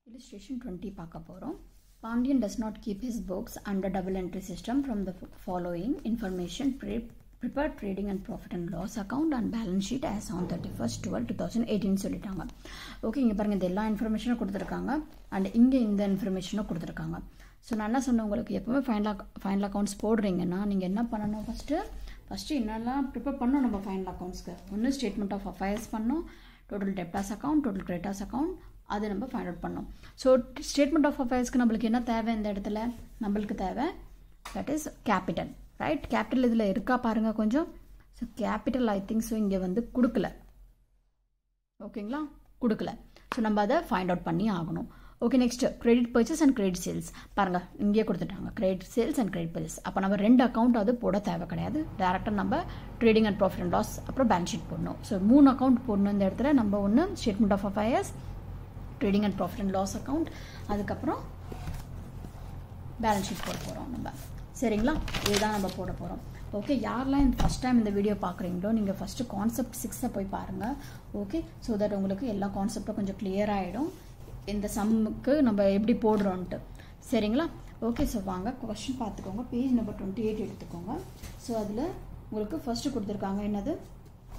Illustration 20 பார்க்க போறோம். Pandian does not keep his books under double entry system from the following information prepared trading and profit and loss account and balance sheet as on 31st 12 2018 சொல்லிட்டாங்க. Okay, இங்க பாருங்க இந்த எல்லா இன்ஃபர்மேஷனும் கொடுத்திருக்காங்க and இங்க இந்த இன்ஃபர்மேஷனும் கொடுத்திருக்காங்க. சோ நான் என்ன சொன்னேன், உங்களுக்கு எப்பவுமே ஃபைனல் அக்கவுண்ட்ஸ் போடுறீங்கன்னா நீங்க என்ன பண்ணணும், ஃபர்ஸ்ட் என்னெல்லாம் ப்ரிப்பேர் பண்ணணும் நம்ம ஃபைனல் அக்கவுண்ட்ஸ்க்கு. ஒன்று ஸ்டேட்மெண்ட் ஆஃப் அஃபேர்ஸ் பண்ணணும், total debtors account, total creditors account, அது நம்ம ஃபைண்ட் அவுட் பண்ணோம். ஸோ ஸ்டேட்மெண்ட் ஆஃப் அஃபேர்ஸ்க்கு நம்மளுக்கு என்ன தேவை, இந்த இடத்துல நம்மளுக்கு தேவை that is capital, right? Capital இதில் இருக்கா பாருங்க கொஞ்சம். So capital I think so இங்கே வந்து கொடுக்கல, ஓகேங்களா, கொடுக்கல. ஸோ நம்ம அதை ஃபைண்ட் அவுட் பண்ணி ஆகணும். Okay, next credit purchase and credit sales பாருங்க, இங்கே கொடுத்துட்டாங்க credit sales and credit purchase. அப்போ நம்ம ரெண்டு அக்கௌண்ட் அது போட தேவை கிடையாது, டேரெக்டாக நம்ம trading and profit and loss அப்புறம் பேலன்ஸ் ஷீட் போடணும். ஸோ 3 அக்கௌண்ட் போடணும் இந்த இடத்துல. நம்ம ஒன்று statement of affairs, trading and profit and loss account, அதுக்கப்புறம் பேலன்ஸ் ஷீட் போட போகிறோம் நம்ம, சரிங்களா? இதுதான் நம்ம போட போகிறோம். ஓகே, யாரெல்லாம் ஃபஸ்ட் டைம் இந்த வீடியோ பார்க்குறீங்களோ நீங்கள் ஃபஸ்ட்டு கான்செப்ட் 6 போய் பாருங்கள். ஓகே, ஸோ தட் உங்களுக்கு எல்லா கான்செப்டும் கொஞ்சம் கிளியர் ஆகிடும், இந்த சம்முக்கு நம்ம எப்படி போடுறோன்ட்டு, சரிங்களா? ஓகே, ஸோ வாங்க கொஸ்டின் பார்த்துக்கோங்க. பேஜ் நம்பர் 28 எடுத்துக்கோங்க. ஸோ அதில் உங்களுக்கு ஃபஸ்ட்டு கொடுத்துருக்காங்க என்னது,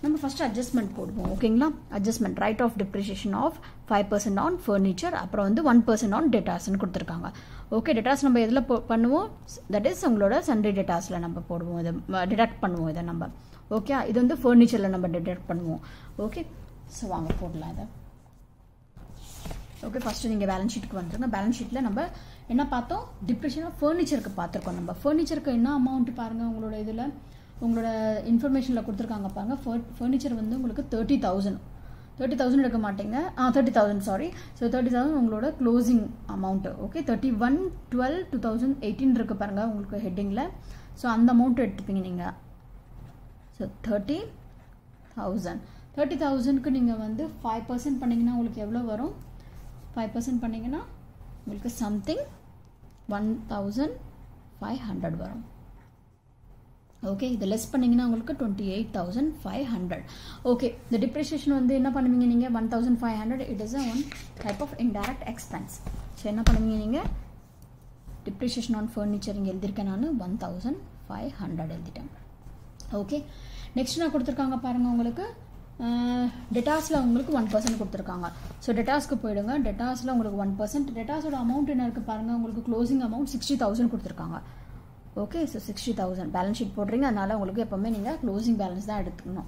நம்ம ஃபஸ்ட்டு அட்ஜஸ்ட்மெண்ட் போடுவோம், ஓகேங்களா? Adjustment write off depreciation of 5% on furniture, அப்புறம் வந்து 1% ஆன் டெட்டாஸ்ன்னு கொடுத்துருக்காங்க. ஓகே, டெட்டாஸ் நம்ம எதில் பண்ணுவோம், தட் இஸ் உங்களோட சண்டே டெட்டாஸில் நம்ம போடுவோம், இதை டிடக்ட் பண்ணுவோம் இதை நம்ம. ஓகே, இது வந்து ஃபர்னிச்சரில் நம்ம டிடக்ட் பண்ணுவோம். ஓகே, ஸோ வாங்க போடலாம் இதை. ஓகே, ஃபஸ்ட்டு நீங்கள் பேலன்ஸ் ஷீட்டுக்கு வந்துருங்க. பேலன்ஸ் ஷீட்டில் நம்ம என்ன பார்த்தோம், டிப்ரிஷன் ஆஃப் ஃபர்னிச்சருக்கு பார்த்துருக்கோம். நம்ம ஃபர்னிச்சருக்கு என்ன அமௌண்ட் பாருங்கள், உங்களோட இதில் உங்களோட இன்ஃபர்மேஷனில் கொடுத்துருக்காங்க பாருங்கள். ஃபர்னிச்சர் வந்து உங்களுக்கு 30,000 எடுக்க மாட்டீங்க, 30,000 சாரி. ஸோ 30,000 உங்களோட க்ளோசிங் அமௌண்ட்டு. ஓகே, 31/12/2018 இருக்குது பாருங்கள் உங்களுக்கு ஹெட்டிங்கில். ஸோ அந்த அமௌண்ட்டு எடுத்துப்பீங்க நீங்கள். ஸோ 30,000க்கு நீங்கள் வந்து 5% பண்ணிங்கன்னா உங்களுக்கு எவ்வளோ வரும், 5% பண்ணிங்கன்னா உங்களுக்கு சம்திங் 1,500 வரும். ஓகே, இது லெஸ் பண்ணிங்கன்னா உங்களுக்கு 28,500. ஓகே, இந்த டிப்ரிசியேஷன் வந்து என்ன பண்ணுவீங்க நீங்கள், 1,500 it is one type of indirect expense. So என்ன பண்ணுவீங்க நீங்கள், டிப்ரிசியேஷன் ஆன் ஃபர்னிச்சர் இங்கே எழுதியிருக்கேன் நான் 1,500 எழுதிட்டேன். ஓகே, நெக்ஸ்ட் நான் கொடுத்துருக்காங்க பாருங்கள் உங்களுக்கு டெட்டாஸில் உங்களுக்கு 1% கொடுத்துருக்காங்க. ஸோ டெட்டாஸ்க்கு போயிடுங்க. டெட்டாஸில் உங்களுக்கு 1%, டெட்டாஸோட அமௌண்ட் என்ன இருக்குது பாருங்கள், உங்களுக்கு க்ளோசிங் அமௌண்ட் 60,000 கொடுத்துருக்காங்க. ஓகே, ஸோ 60,000 பேலன்ஸ் ஷீட் போடுறீங்க, அதனால் உங்களுக்கு எப்போவுமே நீங்கள் க்ளோசிங் பேலன்ஸ் தான் எடுத்துக்கணும்,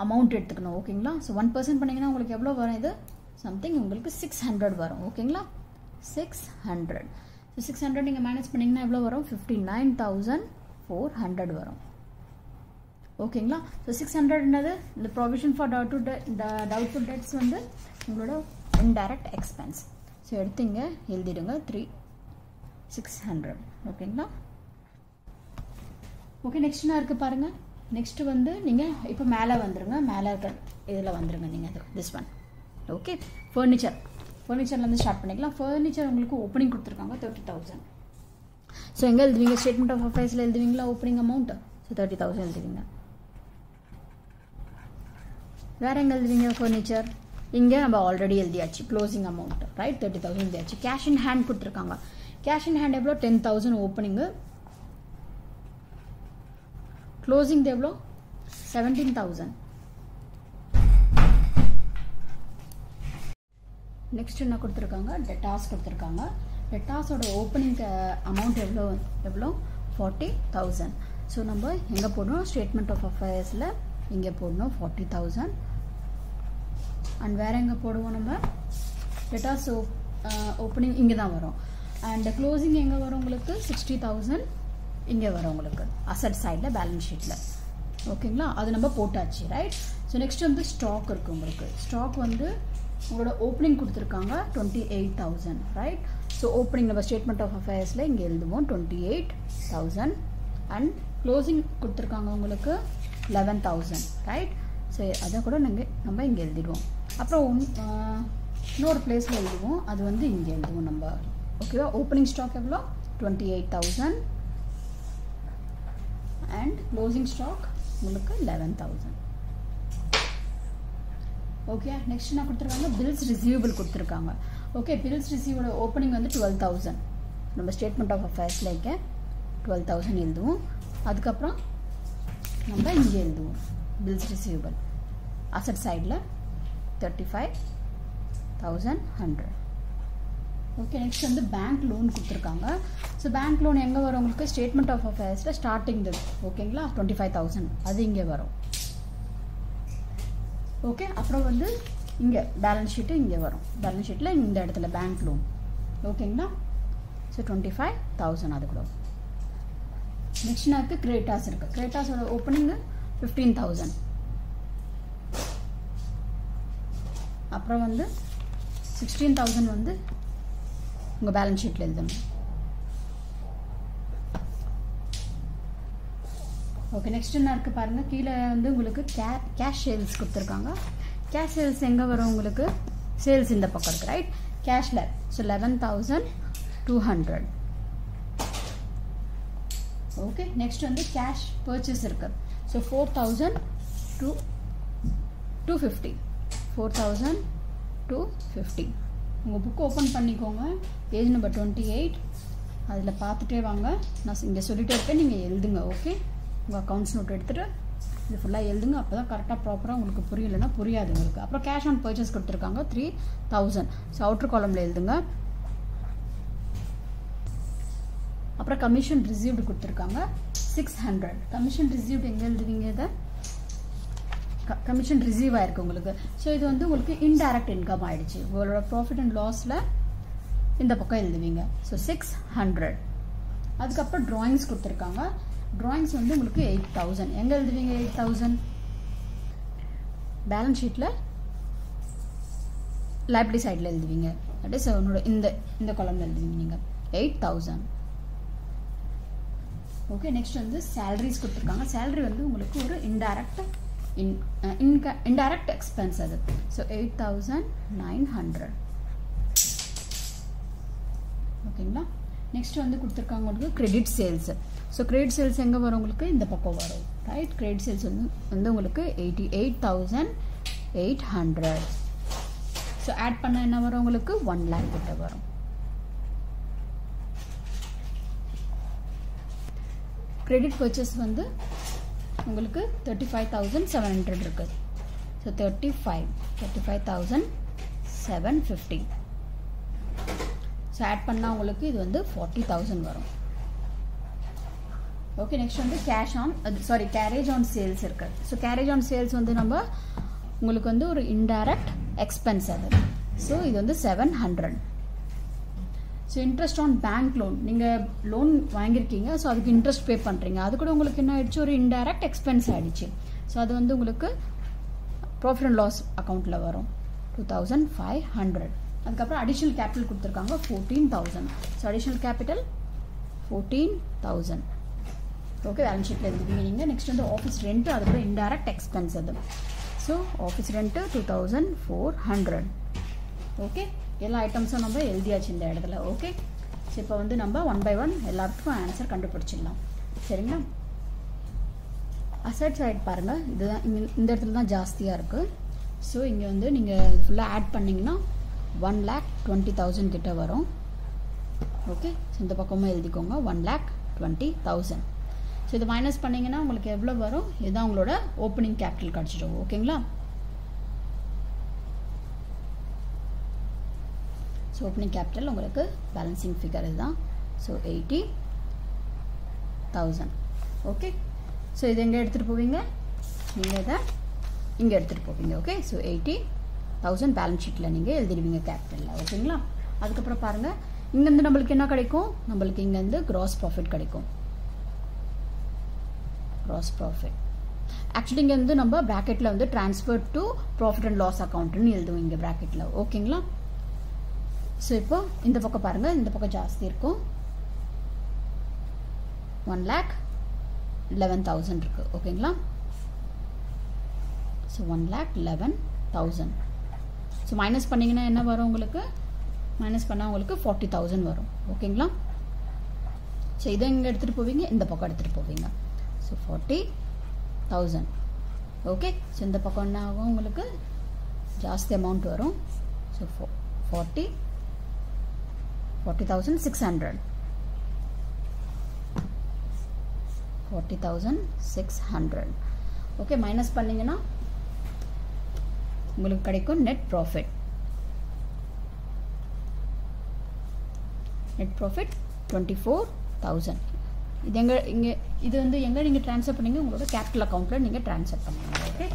அமௌண்ட் எடுத்துக்கணும், ஓகேங்களா? ஸோ 1% பண்ணிங்கன்னா உங்களுக்கு எவ்வளோ வரும், இது சம்திங் உங்களுக்கு 600 வரும், ஓகேங்களா? 600. ஸோ 600 நீங்கள் மேனேஜ் பண்ணிங்கன்னா எவ்வளோ வரும், 59,400 வரும், ஓகேங்களா? ஸோ 600ன்றது இந்த ப்ரொவிஷன் ஃபார் டவுட்ஃபுல் டெட்ஸ் வந்து உங்களோட இன்டைரக்ட் எக்ஸ்பென்ஸ். ஸோ எடுத்துங்க எழுதிடுங்க 600, ஓகேங்களா? ஓகே, நெக்ஸ்ட் என்ன இருக்குது பாருங்கள். நெக்ஸ்ட்டு வந்து நீங்கள் இப்போ மேலே வந்துடுங்க, மேலே இருக்க இதில் வந்துடுங்க நீங்கள் திஸ் ஒன். ஓகே, ஃபர்னிச்சர்லேருந்து ஸ்டார்ட் பண்ணிக்கலாம். ஃபர்னிச்சர் உங்களுக்கு ஓப்பனிங் கொடுத்துருக்காங்க 30,000. ஸோ எங்கே எழுதுவீங்க, ஸ்டேட்மெண்ட் ஆஃப் அஃபேர்ஸில் எழுதுவீங்களா ஓப்பனிங் அமௌண்ட்டு? ஸோ 30,000 எழுதுவீங்க. வேறு எங்கே எழுதுவீங்க ஃபர்னிச்சர், இங்கே நம்ம ஆல்ரெடி எழுதியாச்சு க்ளோசிங் அமௌண்ட், ரைட்? 30,000 எழுதியாச்சு. கேஷ் இன் ஹேண்ட் கொடுத்துருக்காங்க. கேஷ் இன் ஹேண்ட் எவ்வளோ, 10,000 ஓப்பனிங்கு, க்ளோசிங் எவ்வளோ, 17,000. நெக்ஸ்ட் என்ன கொடுத்துருக்காங்க, டெட்டாஸ் கொடுத்துருக்காங்க. டெட்டாஸோட ஓப்பனிங் அமௌண்ட் எவ்வளோ 40,000. ஸோ நம்ம எங்கே போடணும், ஸ்டேட்மெண்ட் ஆஃப் அஃபேர்ஸில் இங்கே போடணும் 40,000. அண்ட் வேறு எங்கே போடுவோம் நம்ம, டெட்டாஸ் ஓப்பனிங் இங்கே தான் வரும். அண்ட் க்ளோசிங் எங்கே வரும் உங்களுக்கு, 60,000 இங்கே வரும் உங்களுக்கு அசட் சைடில் பேலன்ஸ் ஷீட்டில், ஓகேங்களா? அது நம்ம போட்டாச்சு, ரைட்? ஸோ நெக்ஸ்ட் வந்து ஸ்டாக் இருக்குது உங்களுக்கு. ஸ்டாக் வந்து உங்களோட ஓப்பனிங் கொடுத்துருக்காங்க 28,000, ரைட்? ஸோ ஓப்பனிங் நம்ம ஸ்டேட்மெண்ட் ஆஃப் அஃபேர்ஸில் இங்கே எழுதுவோம் 28,000. அண்ட் க்ளோசிங் கொடுத்துருக்காங்க உங்களுக்கு 11,000, ரைட்? ஸோ அதை கூட நம்ம இங்கே எழுதிடுவோம். அப்புறம் இன்னொரு பிளேஸில் எழுதுவோம், அது வந்து இங்கே எழுதுவோம் நம்ம, ஓகேவா? ஓப்பனிங் ஸ்டாக் எவ்வளோ, 28,000 அண்ட் க்ளோசிங் ஸ்டாக் உங்களுக்கு 11,000. ஓகே நெக்ஸ்ட் என்ன கொடுத்துருக்காங்க பில்ஸ் ரிசீவபிள் கொடுத்துருக்காங்க ஓகே பில்ஸ் ரிசீவோட ஓப்பனிங் வந்து 12,000 நம்ம ஸ்டேட்மெண்ட் ஆஃப் அஃபேர்ஸில் இருக்க 12,000 எழுதுவோம் அதுக்கப்புறம் நம்ம இங்கே எழுதுவோம் பில்ஸ் ரிசீவபிள் அசட் சைடில் 35,100 ஓகே நெக்ஸ்ட் வந்து பேங்க் லோன் கொடுத்துருக்காங்க ஸோ பேங்க் லோன் எங்கே வரும் உங்களுக்கு ஸ்டேட்மெண்ட் ஆஃப் அஃபேர்ஸில் ஸ்டார்டிங் ஓகேங்களா 25,000 அது இங்கே வரும் ஓகே அப்புறம் வந்து இங்கே பேலன்ஸ் ஷீட்டு இங்கே வரும் பேலன்ஸ் ஷீட்டில் இந்த இடத்துல பேங்க் லோன் ஓகேங்களா ஸோ 25,000 அது கூட நெக்ஸ்ட் நாக்கு கிரேட்டாஸ் இருக்குது கிரேட்டாஸோட ஓப்பனிங்கு 15,000 அப்புறம் வந்து 16,000 வந்து உங்கள் பேலன்ஸ் ஷீட்டில் எழுதணும் ஓகே நெக்ஸ்ட் என்ன இருக்குது பாருங்கள் கீழே வந்து உங்களுக்கு கேஷ் சேல்ஸ் கொடுத்துருக்காங்க கேஷ் சேல்ஸ் எங்கே வரும் உங்களுக்கு சேல்ஸ் இந்த பக்கம் இருக்குது ரைட் கேஷில் ஸோ 11,200 ஓகே நெக்ஸ்ட் வந்து கேஷ் பர்ச்சேஸ் இருக்குது ஸோ 4,250 4,250 உங்கள் புக் ஓப்பன் பண்ணிக்கோங்க பேஜ் நம்பர் 28 அதில் பார்த்துட்டே வாங்க நான் இங்கே சொல்லிட்டே இருப்பேன் நீங்கள் எழுதுங்க ஓகே உங்கள் அக்கௌண்ட்ஸ் நோட் எடுத்துகிட்டு இது ஃபுல்லாக எழுதுங்க அப்போ தான் கரெக்டாக ப்ராப்பராக உங்களுக்கு புரியலைன்னா புரியாது உங்களுக்கு அப்புறம் கேஷ் ஆன் பர்ச்சேஸ் கொடுத்துருக்காங்க 3,000 ஸோ அவுட்டர் காலமில் எழுதுங்க அப்புறம் கமிஷன் ரிசீவ்டு கொடுத்துருக்காங்க 600 கமிஷன் ரிசீவ்டு எங்கே எழுதுவீங்க இதை கமிஷன் ரிசீவ் ஆயிருக்கு உங்களுக்கு ஸோ இது வந்து உங்களுக்கு இன்டைரக்ட் இன்கம் ஆயிடுச்சு உங்களோட ப்ராஃபிட் அண்ட் லாஸில் இந்த பக்கம் எழுதுவீங்க ஸோ 600 அதுக்கப்புறம் ட்ராயிங்ஸ் கொடுத்துருக்காங்க ட்ராயிங்ஸ் வந்து உங்களுக்கு 8,000 எங்கே எழுதுவீங்க 8,000 பேலன்ஸ் ஷீட்டில் லைபிலிட்டி சைடில் எழுதுவீங்க தட் இஸ் உன்னோட இந்த காலமில் எழுதுவீங்க நீங்கள் 8,000 ஓகே நெக்ஸ்ட் வந்து சேலரிஸ் கொடுத்துருக்காங்க சேலரி வந்து உங்களுக்கு ஒரு இன்டைரக்ட் எக்ஸ்பென்ஸ் அது ஸோ 8,900 ஓகேங்களா நெக்ஸ்ட் வந்து கொடுத்துருக்காங்க உங்களுக்கு credit sales so credit sales எங்கே வரும் உங்களுக்கு இந்த பக்கம் வரும் ரைட் கிரெடிட் சேல்ஸ் வந்து உங்களுக்கு 88,800 ஸோ ஆட் பண்ண என்ன வரும் உங்களுக்கு 1 lakh கிட்ட வரும் கிரெடிட் பர்ச்சேஸ் வந்து உங்களுக்கு 35,700 இருக்குது ஸோ 35,750 ஸோ ஆட் பண்ணால் உங்களுக்கு இது வந்து 40,000 வரும் ஓகே நெக்ஸ்ட் வந்து கேரேஜ் ஆன் சேல்ஸ் இருக்குது ஸோ கேரேஜ் ஆன் சேல்ஸ் வந்து நம்ம உங்களுக்கு வந்து ஒரு இன்டைரக்ட் எக்ஸ்பென்ஸ் அது ஸோ இது வந்து 700 so interest on bank loan நீங்கள் லோன் வாங்கியிருக்கீங்க ஸோ அதுக்கு இன்ட்ரெஸ்ட் பே பண்ணுறீங்க அது கூட உங்களுக்கு என்ன ஆயிடுச்சு ஒரு இன்டைரக்ட் எக்ஸ்பென்ஸ் ஆகிடுச்சு ஸோ அது வந்து உங்களுக்கு ப்ராஃபிட் அண்ட் லாஸ் அக்கௌண்ட்டில் வரும் 2,500 அதுக்கப்புறம் அடிஷ்னல் கேபிட்டல் கொடுத்துருக்காங்க 14,000 so additional capital 14,000 okay balance ஷீட்டில் எழுதுவீங்க நீங்கள் நெக்ஸ்ட் வந்து ஆஃபீஸ் ரெண்ட் அதுக்கப்புறம் இன்டைரக்ட் எக்ஸ்பென்ஸ் அது ஸோ ஆஃபீஸ் ரெண்ட்டு 2,400 ஓகே எல்லா ஐட்டம்ஸும் நம்ம எழுதியாச்சு இந்த இடத்துல ஓகே ஸோ இப்போ வந்து நம்ம 1 by 1 எல்லாத்துக்கும் ஆன்சர் கண்டுபிடிச்சிடலாம் சரிங்களா அசட் சைட் பாருங்கள் இதுதான் இந்த இடத்துல தான் ஜாஸ்தியாக இருக்குது ஸோ இங்கே வந்து நீங்கள் ஃபுல்லாக ஆட் பண்ணிங்கன்னா 1,20,000 கிட்ட வரும் ஓகே ஸோ இந்த பக்கமாக எழுதிக்கோங்க 1,20,000 ஸோ இதை மைனஸ் பண்ணிங்கன்னா உங்களுக்கு எவ்வளோ வரும் இதுதான் உங்களோட ஓப்பனிங் கேபிட்டல் கிடச்சிடும் ஓகேங்களா ஸோ ஓப்பனிங் கேபிட்டல் உங்களுக்கு பேலன்சிங் ஃபிகர் இதுதான் ஸோ 80,000 ஓகே ஸோ இது எங்கே எடுத்துகிட்டு போவீங்க நீங்கள் இதை இங்கே எடுத்துகிட்டு போவீங்க ஓகே ஸோ 80,000 பேலன்ஸ் ஷீட்டில் நீங்கள் எழுதிடுவீங்க கேபிட்டலில் ஓகேங்களா அதுக்கப்புறம் பாருங்கள் இங்கேருந்து நம்மளுக்கு என்ன கிடைக்கும் நம்மளுக்கு இங்கேருந்து க்ராஸ் ப்ராஃபிட் கிடைக்கும் க்ராஸ் ப்ராஃபிட் ஆக்சுவலி இங்கே வந்து நம்ம ப்ராக்கெட்டில் வந்து transfer to profit and loss அக்கௌண்ட்னு எழுதுவோம் இங்கே ப்ராக்கெட்டில் ஓகேங்களா ஸோ இப்போ இந்த பக்கம் பாருங்கள் இந்த பக்கம் ஜாஸ்தி இருக்கும் 1,11,000 இருக்குது ஓகேங்களா ஸோ 1,11,000 ஸோ மைனஸ் பண்ணிங்கன்னா என்ன வரும் உங்களுக்கு மைனஸ் பண்ணால் உங்களுக்கு 40,000 வரும் ஓகேங்களா ஸோ இதை இங்கே எடுத்துகிட்டு போவீங்க இந்த பக்கம் எடுத்துகிட்டு போவீங்க ஸோ 40,000 ஓகே ஸோ இந்த பக்கம் என்ன ஆகும் உங்களுக்கு ஜாஸ்தி அமௌண்ட் வரும். ஸோ 40,600 40,600. ஓகே, மைனஸ் பண்ணிங்கன்னா உங்களுக்கு கிடைக்கும் நெட் ப்ராஃபிட். Net profit 24,000. இது இது வந்து எங்கே நீங்கள் ட்ரான்ஸ்ஃபர் பண்ணீங்க, உங்களோட கேபிட்டல் அக்கௌண்ட்டில் நீங்கள் ட்ரான்ஸ்ஃபர் பண்ணுவீங்க. ஓகே,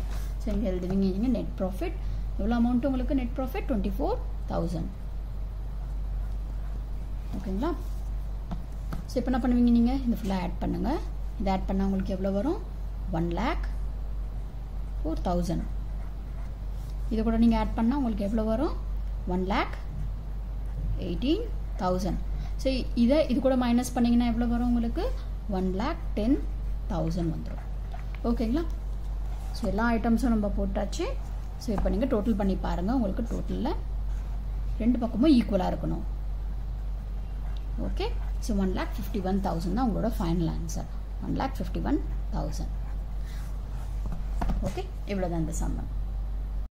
ஸோ இங்கே எழுதுவீங்க நீங்கள் நெட் ப்ராஃபிட். எவ்வளோ அமௌண்ட் உங்களுக்கு நெட் ப்ராஃபிட்? 24,000. ஓகேங்களா? ஸோ இப்போ என்ன பண்ணுவீங்க, நீங்கள் இந்த ஃபுல்லாக ஆட் பண்ணுங்கள். இதை ஆட் பண்ணால் உங்களுக்கு எவ்வளோ வரும்? 1,04,000. இதை கூட நீங்கள் ஆட் பண்ணால் உங்களுக்கு எவ்வளோ வரும்? 1,18,000. ஸோ இது கூட மைனஸ் பண்ணிங்கன்னா எவ்வளோ வரும் உங்களுக்கு? 1,10,000 வந்துடும். ஓகேங்களா? ஸோ எல்லா ஐட்டம்ஸும் நம்ம போட்டாச்சு. ஸோ இப்போ நீங்கள் டோட்டல் பண்ணி பாருங்கள். உங்களுக்கு டோட்டலில் ரெண்டு பக்கமும் ஈக்குவலாக இருக்கணும். ஓகே, ஸோ 1,51,000 தான் உங்களோட ஃபைனல் ஆன்சர். 1,51,000. ஓகே, இவ்வளோ தான் இந்த சம்மன்.